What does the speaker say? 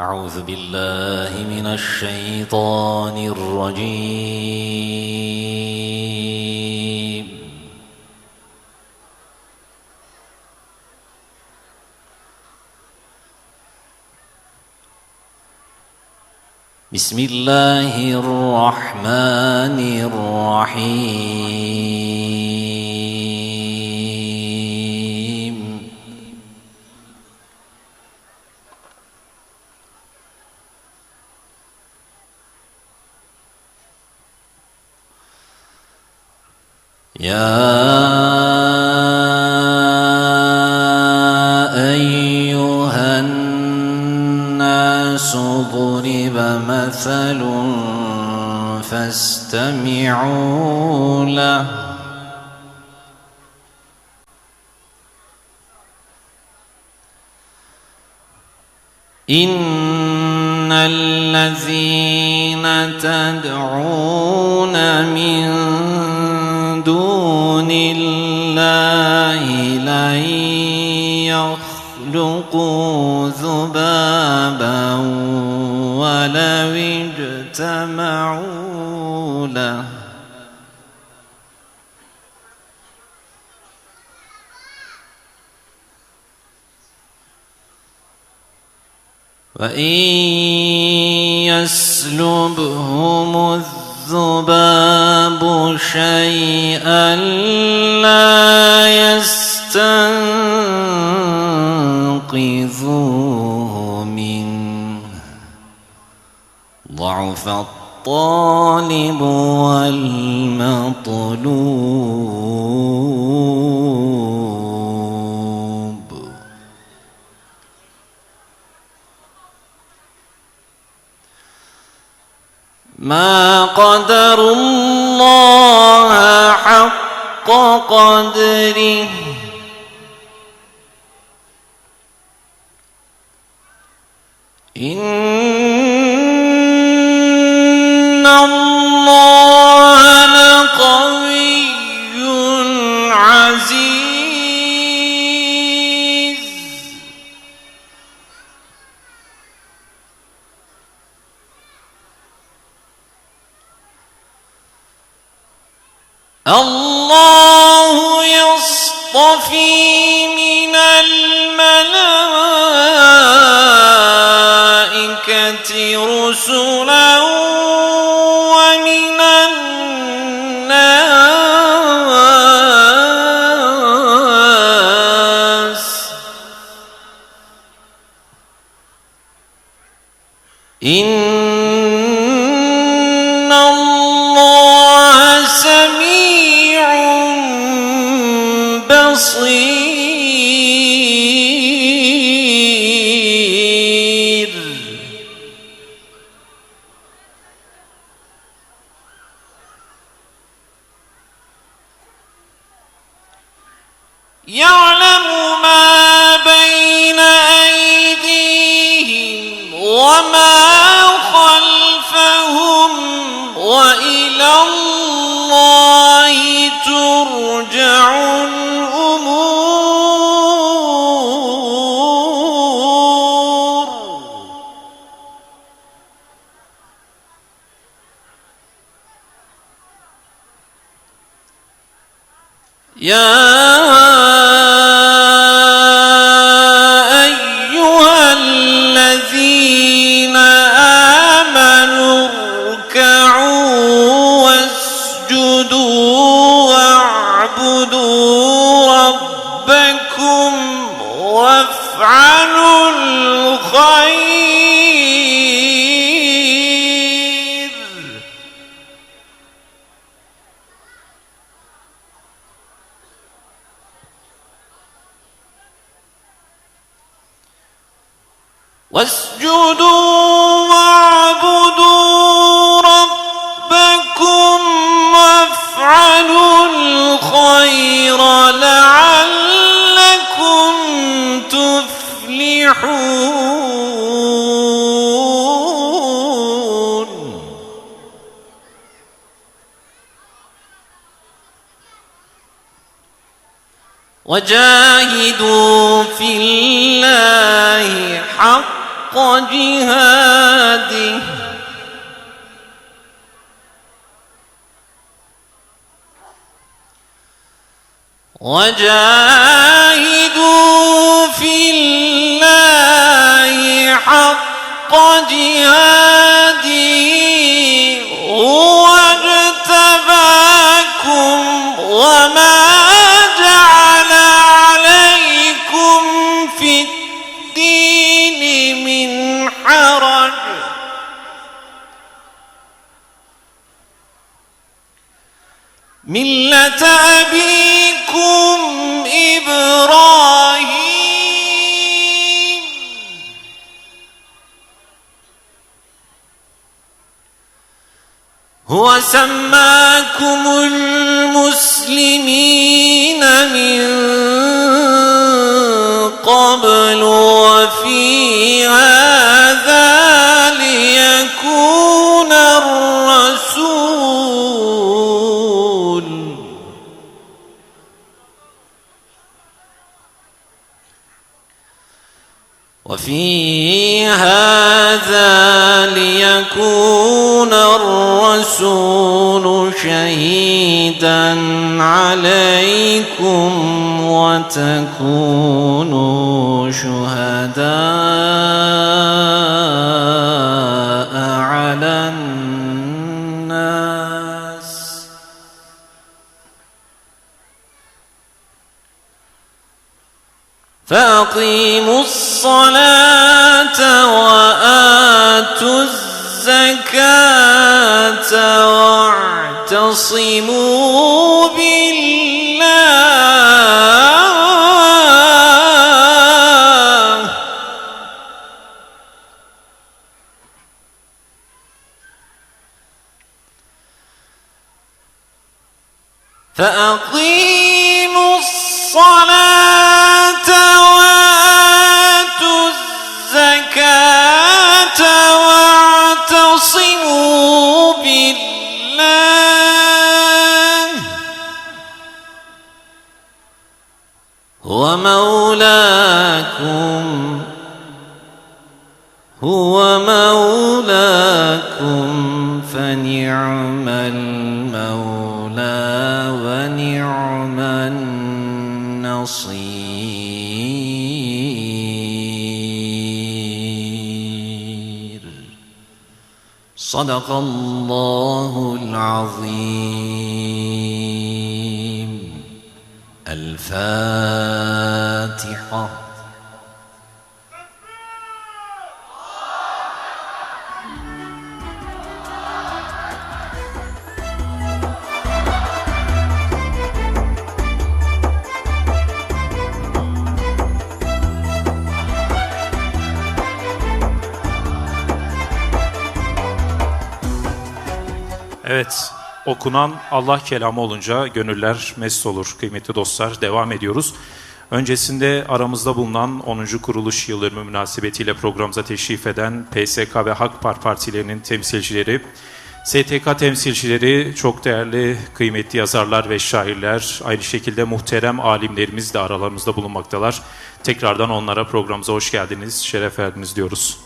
أعوذ بالله من الشيطان الرجيم. بسم الله الرحمن الرحيم. يا أيها الناس ضرب مثل فاستمعوا له إن الذين تدعون من دون الله لن يخلقوا ذبابا ولو اجتمعوا له وإن يسلبهم الذباب شيئا لا يستنقذوه منه ضعف الطالب والمطلوب. ما قدروا الله حق قدره إن الله لقوي عزيز. الله يصطفي من الملائكة رسلا ومن الناس إن الله سميع بصير. يعلم ما بين أيديهم وما خلفهم وإلى الله ترجع الأمور. يا أيها الذين آمنوا اركعوا واسجدوا واعبدوا ربكم وافعلوا الخير واسجدوا واعبدوا ربكم وافعلوا الخير لعلكم تفلحون. وجاهدوا في الله حق جهاده وجاهدوا في الله حق جهاده هو اجتباكم وما جعل عليكم في الدين من حرج ملة أبيكم إبراهيم هو سماكم المسلمين من قبل وفي هذا ليكون الرسول شهيدا عليكم وتكونوا شهداء على الناس فأقيموا الصلاة وآتوا الزكاة واعتصموا بالله فأقيموا الصلاة وآتوا الزكاة واعتصموا بالله هو مولاكم فنعم المولى ونعم النصير صدق الله العظيم. الفاتحة. Evet, okunan Allah kelamı olunca gönüller mest olur kıymetli dostlar. Devam ediyoruz. Öncesinde aramızda bulunan 10. kuruluş yıldönümü münasebetiyle programımıza teşrif eden PSK ve Hakpar partilerinin temsilcileri, STK temsilcileri, çok değerli kıymetli yazarlar ve şairler, aynı şekilde muhterem alimlerimiz de aralarımızda bulunmaktalar. Tekrardan onlara programımıza hoş geldiniz, şeref verdiniz diyoruz.